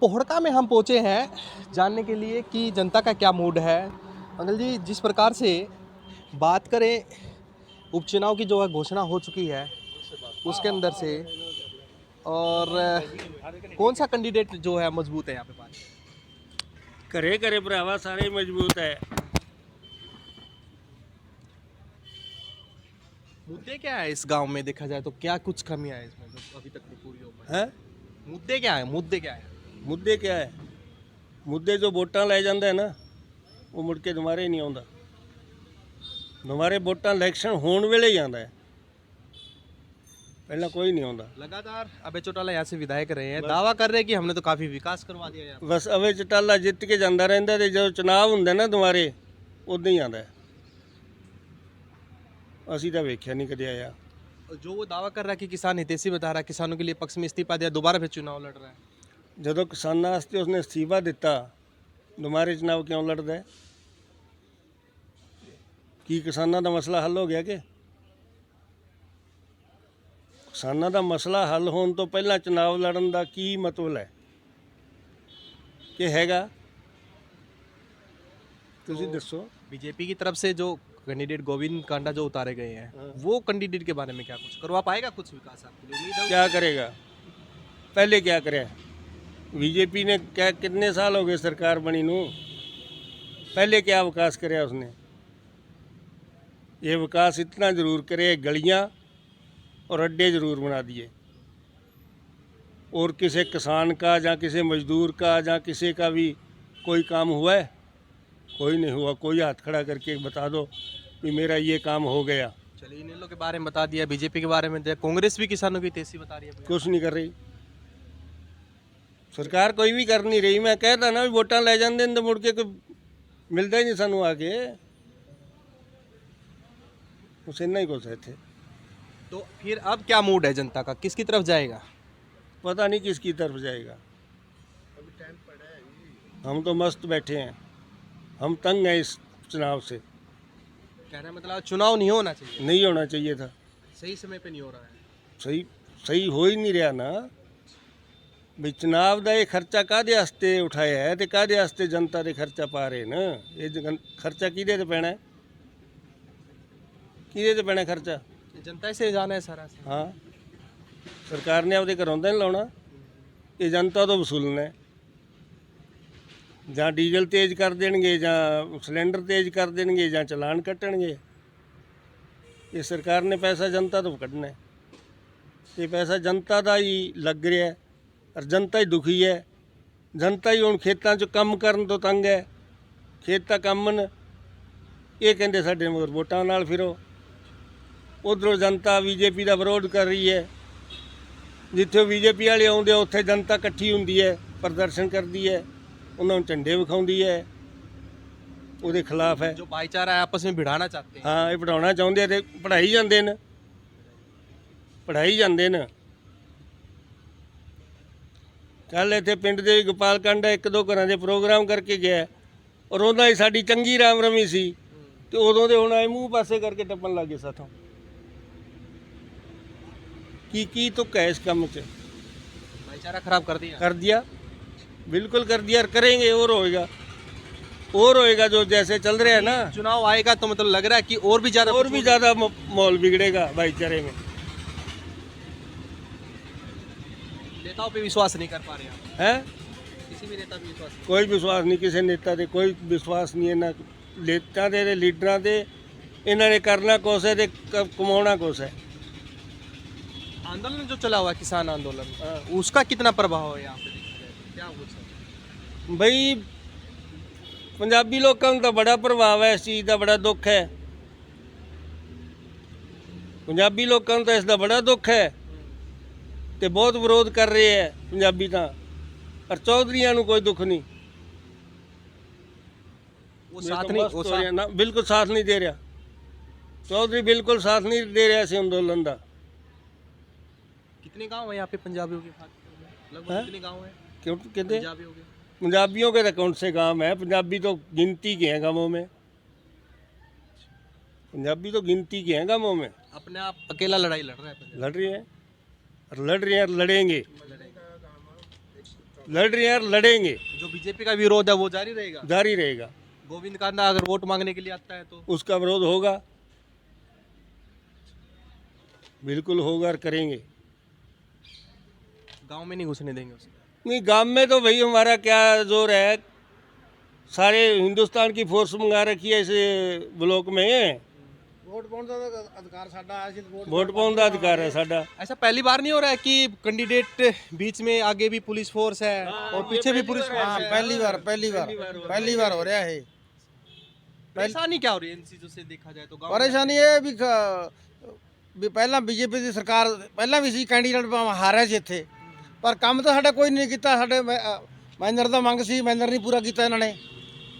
पोहड़का में हम पहुंचे हैं जानने के लिए कि जनता का क्या मूड है। अंकल जी, जिस प्रकार से बात करें, उपचुनाव की जो है घोषणा हो चुकी है उसके अंदर से, और कौन सा कैंडिडेट जो है मजबूत है यहाँ पे पास? करे करे भरावा सारे मजबूत है। मुद्दे क्या है इस गांव में देखा जाए तो? क्या कुछ कमियां है इसमें जो अभी तक नहीं पूरी हो पाई? हैं मुद्दे क्या है? मुद्दे क्या है? मुद्दे क्या है? मुद्दे जो वोटां लै जांदा है ना, वो मुड़ के दुबारे ही नहीं आउंदा। दुबारे वोटां इलैक्शन होण वेले ही आंदा है, पहला कोई नहीं आउंदा। लगातार अभय चौटाला यहाँ से विधायक रहे हैं, दावा कर रहे हैं कि हमने तो काफी विकास करवा दिया यहाँ बस अवे चटाला जित के जांदा रहिंदा ते जो चुनाव हुंदा ना दुबारे उदां ही आंदा है। ਅਸੀਂ ਤਾਂ ਵੇਖਿਆ नहीं कदे आया। पे। जो वो दावा कर रहा है कि किसान हितैषी बता रहा है, किसानों के लिए पक्ष में इस्तीफा दिया, दोबारा फिर चुनाव लड़ रहा है। ਜਦੋਂ ਕਿਸਾਨਾਂ ਵਾਸਤੇ ਉਸਨੇ ਅਸਤੀਫਾ ਦਿੱਤਾ, ਦੁਬਾਰੇ ਚੁਣਾਵ ਕਿਉਂ ਲੜਦਾ ਹੈ? ਕੀ ਕਿਸਾਨਾਂ ਦਾ ਮਸਲਾ ਹੱਲ ਹੋ ਗਿਆ ਕਿ? ਕਿਸਾਨਾਂ ਦਾ ਮਸਲਾ ਹੱਲ ਹੋਣ ਤੋਂ ਪਹਿਲਾਂ ਚੁਣਾਵ ਲੜਨ ਦਾ ਕੀ ਮਤਲਬ ਹੈ ਕਿ ਹੈਗਾ? ਤੁਸੀਂ ਦੱਸੋ। बीजेपी की तरफ से जो कैंडिडेट गोविंद कांडा जो उतारे गए हैं, वो कैंडिडेट के बारे में क्या कुछ करवा पाएगा? कुछ विकास आपके लिए उम्मीद है? क्या करेगा? पहले क्या करे? बीजेपी ने क्या कितने साल हो गए सरकार बनी नू, पहले क्या विकास करे उसने? ये विकास इतना ज़रूर करे, गलियां और अड्डे ज़रूर बना दिए, और किसी किसान का या किसी मजदूर का या किसी का भी कोई काम हुआ है? कोई नहीं हुआ। कोई हाथ खड़ा करके बता दो कि मेरा ये काम हो गया। चलिए, इन लोगों के बारे में बता दिया, बीजेपी के बारे में दिया, कांग्रेस भी किसानों की हितैषी बता रही है। कुछ नहीं कर रही सरकार, कोई भी कर नहीं रही। मैं कहता ना वोटां लै जांदे ने तो मुड़ के कोई मिलता ही नहीं सानू आके। उस इन्ना ही कुछ है इत्थे। तो फिर अब क्या मूड है जनता का, किसकी तरफ जाएगा? पता नहीं किसकी तरफ जाएगा। हम तो मस्त बैठे हैं, हम तंग हैं इस चुनाव से। कहने मतलब चुनाव नहीं होना चाहिए, नहीं होना चाहिए था। सही समय पे नहीं हो रहा है। सही सही हो ही नहीं रहा ना। भी चुनाव का ये खर्चा काहदे वास्ते उठाया है, तो काहदे वास्ते जनता दे खर्चा पा रहे ना। ये खर्चा किहदे ते पैना है? किहदे ते पैना खर्चा? जनता से जाना है सारा। हाँ, सरकार ने आपदे घरों तो नहीं लाउणा, ये जनता तो वसूलना है। ਜਾਂ ਡੀਜ਼ਲ ਤੇਜ਼ ਕਰ ਦੇਣਗੇ, ਜਾਂ ਸਿਲੰਡਰ ਤੇਜ਼ ਕਰ ਦੇਣਗੇ, ਜਾਂ ਚਲਾਨ ਕੱਟਣਗੇ। ਇਹ ਸਰਕਾਰ ਨੇ ਪੈਸਾ ਜਨਤਾ ਤੋਂ ਕੱਢਣਾ ਹੈ। ਇਹ ਪੈਸਾ ਜਨਤਾ ਦਾ ਹੀ ਲੱਗ ਰਿਹਾ ਹੈ, ਔਰ ਜਨਤਾ ਹੀ ਦੁਖੀ ਹੈ। ਜਨਤਾ ਹੀ ਹੁਣ ਖੇਤਾਂ 'ਚ ਕੰਮ ਕਰਨ ਤੋਂ ਤੰਗ ਹੈ। ਖੇਤ ਤਾਂ ਕੰਮ ਨੇ, ਇਹ ਕਹਿੰਦੇ ਸਾਡੇ ਮਗਰ ਵੋਟਾਂ ਨਾਲ ਫਿਰੋ। ਉਧਰੋਂ ਜਨਤਾ ਬੀਜੇਪੀ ਦਾ ਵਿਰੋਧ ਕਰ ਰਹੀ ਹੈ। ਜਿੱਥੇ ਬੀਜੇਪੀ ਵਾਲੇ ਆਉਂਦੇ ਉੱਥੇ ਜਨਤਾ ਇਕੱਠੀ ਹੁੰਦੀ ਹੈ, ਪ੍ਰਦਰਸ਼ਨ ਕਰਦੀ ਹੈ, उन्होंने झंडे विखाउंदी है, ਉਹਦੇ ਖਿਲਾਫ है। जो भाईचारा है आपस में भिड़ाना चाहते हैं। हाँ, ये पढ़ाना चाहते हैं, तो पढ़ाई जाते हैं, पढ़ाई जाते हैं। कल इतने पिंड के गोपाल कांडा एक दो घर के प्रोग्राम करके गया, और उन्होंने साड़ी चंगी राम रमी सी, तो उदों के हुण आए मूँह पासे करके टप्पन लग गए साथों। की तुक है इस काम च? भाईचारा खराब कर दिया। बिल्कुल कर दिया, और करेंगे, और होएगा जो जैसे चल रहा है ना। चुनाव आएगा तो मतलब लग रहा है कि और भी ज्यादा माहौल बिगड़ेगा भाईचारे में। नेताओं पे विश्वास नहीं कर पा रहे आप? हैं? किसी भी नेता पे विश्वास नहीं। कोई विश्वास नहीं, किसी नेता दे कोई विश्वास नहीं है ना। नेता दे लीडरां दे इन्होंने करना कुछ है ते कमाना कुछ है। आंदोलन जो चला हुआ है, किसान आंदोलन, उसका कितना प्रभाव है यहाँ पे? क्या कुछ है बई, पंजाबी लोगों का बड़ा प्रभाव है, इस चीज़ का बड़ा दुख है। पंजाबी लोगों का इसका बड़ा दुख है, तो बहुत विरोध कर रहे हैं पंजाबी तो, और चौधरियां नूं कोई दुख नहीं। वो साथ नहीं, ना बिल्कुल साथ नहीं दे रहा। चौधरी बिल्कुल साथ नहीं दे रहा इस आंदोलन का। कितने गांव है यहाँ पे पंजाबियों के? लगभग कितने गांव है क्यों कहते? पंजाबियों के तो कौन से गांव है? पंजाबी तो गिनती के हैं गांवों में। पंजाबी तो गिनती के हैं गांवों में। अपने आप अकेला लड़ाई लड़ रहा है, लड़ रहे हैं, और लड़ रहे हैं, और लड़ेंगे। लड़ रहे हैं, लड़ेंगे, जो बीजेपी का विरोध है वो जारी रहेगा। जारी रहेगा। गोविंद कांदा अगर वोट मांगने के लिए आता है तो उसका विरोध होगा, बिल्कुल होगा और करेंगे। गांव में नहीं घुसने देंगे उसे। नहीं, गांव में तो भाई हमारा क्या जोर है, सारे हिंदुस्तान की फोर्स मंगा रखी है इस ब्लॉक में। ਵੋਟ ਪਾਉਣ ਦਾ ਅਧਿਕਾਰ ਸਾਡਾ ਆਇਆ ਸੀ ਵੋਟ वोट पाने का अधिकार है साडा। ऐसा पहली बार नहीं हो रहा है कि कैंडिडेट बीच में आगे भी पुलिस फोर्स है और पीछे भी पुलिस फोर्स ਹਾਂ है। ਪਹਿਲੀ ਵਾਰ ਹੋ ਰਿਹਾ ਇਹ। परेशानी क्या हो रही है इन चीजों से देखा जाए तो गाँव में? ਪਰੇਸ਼ਾਨੀ ਇਹ ਵੀ ਪਹਿਲਾਂ ਬੀਜੇਪੀ ਦੀ ਸਰਕਾਰ ਪਹਿਲਾਂ ਵੀ ਸੀ, ਕੈਂਡੀਡੇਟ ਹਾਰਿਆ ਸੀ ਇੱਥੇ, ਪਰ ਕੰਮ ਤਾਂ ਸਾਡਾ ਕੋਈ ਨਹੀਂ ਕੀਤਾ। ਸਾਡੇ ਮੈਨਰ ਦਾ ਮੰਗ ਸੀ, ਮੈਨਰ ਨਹੀਂ ਪੂਰਾ ਕੀਤਾ ਇਹਨਾਂ ਨੇ।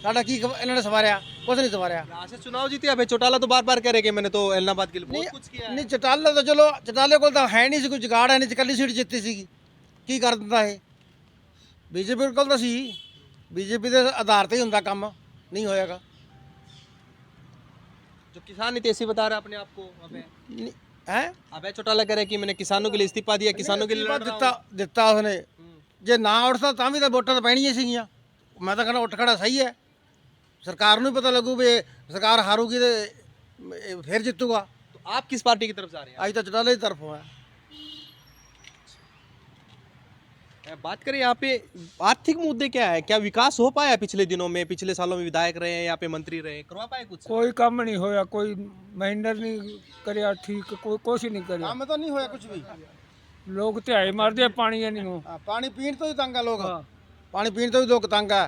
ਸਾਡਾ ਕੀ ਇਹਨਾਂ ਨੇ ਸਵਾਰਿਆ? ਕੁਝ ਨਹੀਂ ਸਵਾਰਿਆ। यहाँ से चुनाव जीते अबे चौटाला तो बार बार कह रहे कि मैंने तो एलनाबाद के लिए बहुत कुछ किया है। ਨਹੀਂ ਚਟਾਲੇ ਤਾਂ ਚਲੋ, ਚਟਾਲੇ ਕੋਲ ਤਾਂ ਹੈ ਨਹੀਂ ਸੀ ਕੋਈ ਜੁਗਾੜ, ਹੈ ਨਹੀਂ ਸੀ, ਇਕੱਲੀ ਸੀਟ ਜਿੱਤੀ ਸੀਗੀ। ਕੀ ਕਰ ਦਿੰਦਾ ਇਹ? ਬੀਜੇਪੀ ਕੋਲ ਤਾਂ ਸੀ, ਬੀਜੇਪੀ ਦੇ ਆਧਾਰ ਤੇ ਹੀ ਹੁੰਦਾ ਕੰਮ, ਨਹੀਂ ਹੋਏਗਾ। जो किसान नहीं थे ऐसे बता रहे अपने आप को अबे ਹੈ अबे चौटाला कह रहे कि मैंने किसानों के लिए इस्तीफा दिया, किसानों के लिए लड़ रहा हूं। ਦਿੱਤਾ ਉਸਨੇ। ਜੇ ਨਾ ਉੱਠਦਾ ਤਾਂ ਵੀ ਤਾਂ ਵੋਟਾਂ ਤਾਂ ਪੈਣੀਆਂ ਸੀਗੀਆਂ। ਮੈਂ ਤਾਂ ਕਹਿੰਦਾ ਉੱਠ ਖੜਾ ਸਹੀ ਹੈ। ਸਰਕਾਰ ਨੂੰ ਵੀ ਪਤਾ ਲੱਗੂ ਵੀ ਇਹ ਸਰਕਾਰ ਹਾਰੂਗੀ ਤੇ ਇਹ ਫਿਰ ਜਿੱਤੂਗਾ। तो आप किस पार्टी की तरफ जा रहे ਅੱਜ ਤਾਂ ਚਟਾਲੇ ਦੀ ਤਰਫੋਂ ਹੈ। हैं? बात करें यहाँ पे आर्थिक मुद्दे क्या है, क्या विकास हो पाया पिछले दिनों में? पिछले सालों में विधायक रहे हैं, यहाँ पे मंत्री रहे, करवा पाए कुछ? कोई काम नहीं होया, कोई महीनर नहीं करिया ठीक, कोई कुछ नहीं करिया। ਕੰਮ ਤਾਂ ਨਹੀਂ ਹੋਇਆ ਕੁਝ ਵੀ। लोग ध्याई मारते पानी नहीं हो। ਹਾਂ, ਪਾਣੀ ਪੀਣ ਤੋਂ ਹੀ ਤੰਗ ਆ ਲੋਕ। हाँ। ਪਾਣੀ ਪੀਣ ਤੋਂ ਵੀ ਲੋਕ ਤੰਗ ਆ।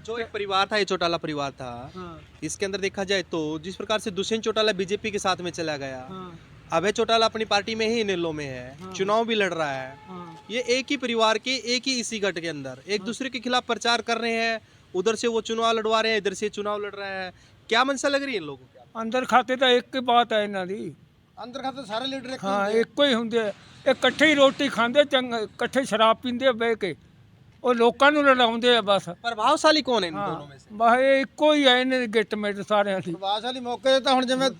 जो एक परिवार था, ये चौटाला परिवार था, इसके अंदर देखा जाए तो जिस प्रकार से दुष्यंत चौटाला बीजेपी के साथ में चला गया, अभय चौटाला अपनी पार्टी में ही इनेलो में है, चुनाव भी लड़ रहा है, ये एक ही परिवार के, एक ही इसी गठ के अंदर एक दूसरे के खिलाफ प्रचार कर रहे हैं। उधर से वो चुनाव लड़वा रहे हैं, इधर से चुनाव लड़ रहे हैं। क्या मंशा लग रही है इन लोगों को? अंदर खाते तो एक ही बात है इन्हां दी। ਅੰਦਰ ਖਾਤੇ ਸਾਰੇ ਲੀਡਰ ਇੱਕ हाँ, एको ही हुंदे। ਇਹ ਇਕੱਠੇ ਹੀ ਰੋਟੀ ਖਾਂਦੇ, ਚੰਗਾ ਇਕੱਠੇ ਸ਼ਰਾਬ ਪੀਂਦੇ ਬਹਿ ਕੇ। ਉਹ ਲੋਕਾਂ ਨੂੰ ਲੜਾਉਂਦੇ ਆ ਬਸ। प्रभावशाली कौन है इन दोनों में से? ਬਸ ਇਹ ਇੱਕੋ ਹੀ ਹੈ ਇਹਨਾਂ ਦੀ ਗਿੱਟ ਮਿੱਟ ਸਾਰਿਆਂ ਦੀ। ਪ੍ਰਭਾਵ ਵਾਲੀ ਮੌਕੇ ਤੇ ਤਾਂ ਹੁਣ ਜਿਵੇਂ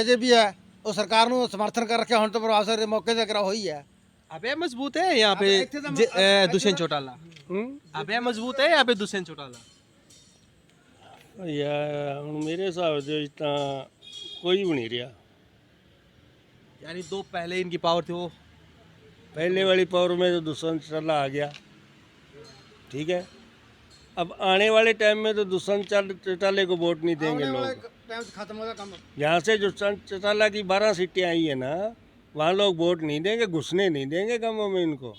ਜੇ ਵੀ ਹੈ ਉਹ ਸਰਕਾਰ ਨੂੰ ਸਮਰਥਨ ਕਰ ਰੱਖਿਆ, ਹੁਣ ਤਾਂ ਪ੍ਰਭਾਵ ਦੇ ਮੌਕੇ ਤੇ ਕਰਾ ਹੋਈ ਹੈ। अभय मजबूत है यहाँ पे दुष्यंत चौटाला? अभय मजबूत है यहाँ पे दुष्यंत चौटाला? ਯਾਰ ਹੁਣ ਮੇਰੇ ਹਿਸਾਬ ਦੇ ਵਿੱਚ ਤਾਂ ਕੋਈ ਵੀ ਨਹੀਂ ਰਿਹਾ। यानी दो पहले इनकी पावर थी वो। पहले वाली पावर में तो दुष्यंत चौटाला आ गया, ठीक है। अब आने वाले टाइम में तो दुष्यंत चौटाले को वोट नहीं देंगे लोग। ਟਾਈਮ ਖਤਮ ਹੋਦਾ ਕੰਮ। यहाँ से जो चौटाला की 12 सीटें आई है ना, वहाँ लोग वोट नहीं देंगे, घुसने नहीं देंगे गाँवों में इनको।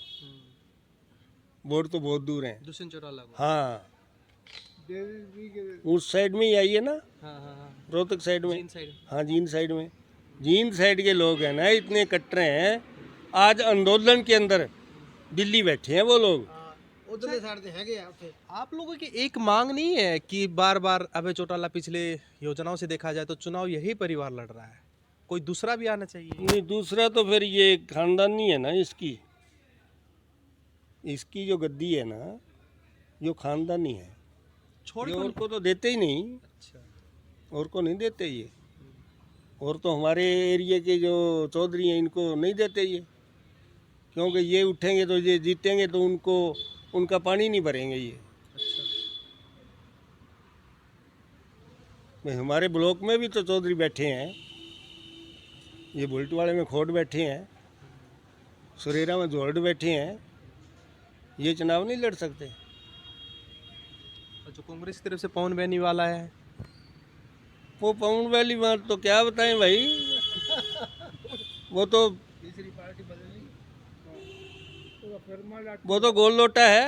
वोट तो बहुत दूर हैं। दुष्यंत चौटाला को। हाँ, उस साइड में ही आई है ना, हाँ हाँ हाँ। रोहतक साइड में। इन साइड। हाँ, जींद साइड में। जींद साइड के लोग हैं ना, इतने कट्टर हैं। आज आंदोलन के अंदर दिल्ली बैठे हैं वो लोग। ਉਧਰਲੇ ਸਾਈਡ ਤੇ ਹੈਗੇ ਆ ਉੱਥੇ। आप लोगों की एक मांग नहीं है कि बार बार अभय चौटाला पिछले योजनाओं से देखा जाए तो चुनाव यही परिवार लड़ रहा है, कोई दूसरा भी आना चाहिए? नहीं, दूसरा तो फिर ये खानदानी है ना इसकी। इसकी जो गद्दी है ना, जो खानदानी है, छोड़ ये क्यों और को तो देते ही नहीं। अच्छा। और को नहीं देते ये। और तो हमारे एरिया के जो चौधरी हैं इनको नहीं देते ये, क्योंकि ये उठेंगे तो ये जीतेंगे तो उनको उनका पानी नहीं भरेंगे ये। अच्छा। भाई हमारे ब्लॉक में भी तो चौधरी बैठे हैं, ये बुलटवाड़े में खोट बैठे हैं, सुरेरा में जोड़ बैठे हैं, ये चुनाव नहीं लड़ सकते। और जो कांग्रेस की तरफ से पवन बैनी वाला है, वो पवन वैली बात तो क्या बताएं भाई, वो तो गोल लोटा है,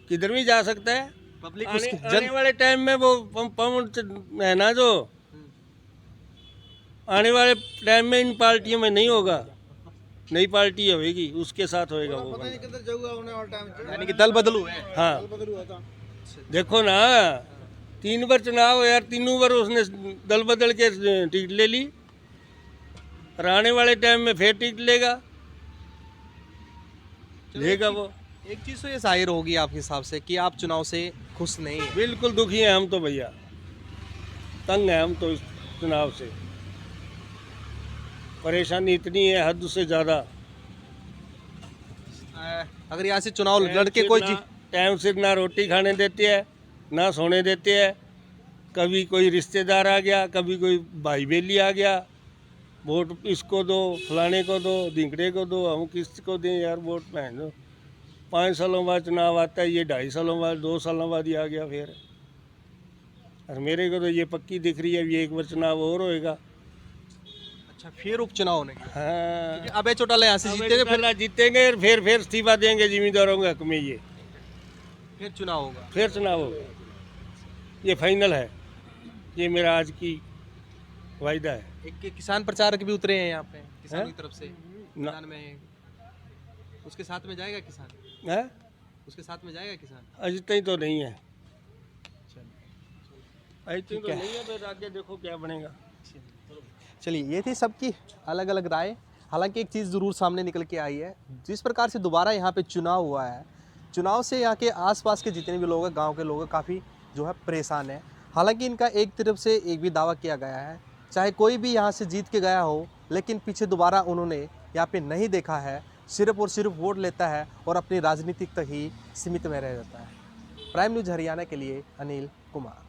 किधर भी जा सकता है। पब्लिक आने वाले टाइम में वो पवन है ना, जो आने वाले टाइम में इन पार्टियों में नहीं होगा, नई पार्टी होगी उसके साथ होएगा वो ਪਤਾ ਨਹੀਂ बंदा। ਕਿੱਧਰ ਜਾਊਗਾ ਆਉਣੇ ਵਾਲੇ ਟਾਈਮ 'ਚ। यानी कि दल बदलू है। हाँ, ਬਦਲੂ ਆ ਤਾਂ। देखो ना, 3 बार चुनाव हो यार, तीनों बार उसने दल बदल के टिकट ले ली, और आने वाले टाइम में फिर टिकट लेगा वो। एक चीज़ तो ये जाहिर होगी आपके हिसाब से कि आप चुनाव से खुश नहीं हैं। बिल्कुल दुखी हैं हम तो भैया, तंग हैं हम तो इस चुनाव से। परेशानी इतनी है हद से ज़्यादा अगर यहाँ से चुनाव लड़के कोई जी टाइम से ना रोटी खाने देते हैं ना सोने देते हैं। कभी कोई रिश्तेदार आ गया, कभी कोई भाई बेली आ गया, वोट इसको दो, फलाने को दो, धिंकड़े को दो, हम किसको दें यार वोट पहन दो। 5 सालों बाद चुनाव आता है, ये 2.5 सालों बाद 2 सालों बाद ही आ गया फिर। और मेरे को तो ये पक्की दिख रही है, अभी एक बार चुनाव और होएगा। अच्छा फिर उपचुनाव होने के हाँ, अबे चौटाला यहाँ से जीतेंगे पहला जीतेंगे और फिर इस्तीफा देंगे जिम्मेदारों के हक में। ये फिर चुनाव होगा। फिर चुनाव होगा, ये फाइनल है, ये मेरा आज की वायदा है। एक किसान प्रचारक भी उतरे हैं यहाँ पे किसानों की तरफ से ना। मैदान में, उसके साथ में जाएगा किसान, है उसके साथ में जाएगा किसान। अज तक तो नहीं है, चलिए अज तक तो नहीं है, फिर आगे देखो क्या बनेगा। चलिए ये थी सबकी अलग अलग राय। हालांकि एक चीज़ ज़रूर सामने निकल के आई है, जिस प्रकार से दोबारा यहाँ पे चुनाव हुआ है, चुनाव से यहाँ के आसपास के जितने भी लोग हैं, गांव के लोग हैं, काफ़ी जो है परेशान है। हालांकि इनका एक तरफ से एक भी दावा किया गया है, चाहे कोई भी यहाँ से जीत के गया हो, लेकिन पीछे दोबारा उन्होंने यहाँ पे नहीं देखा है, सिर्फ और सिर्फ वोट लेता है और अपनी राजनीतिक तक ही सीमित में रह जाता है। प्राइम न्यूज़ हरियाणा के लिए अनिल कुमार।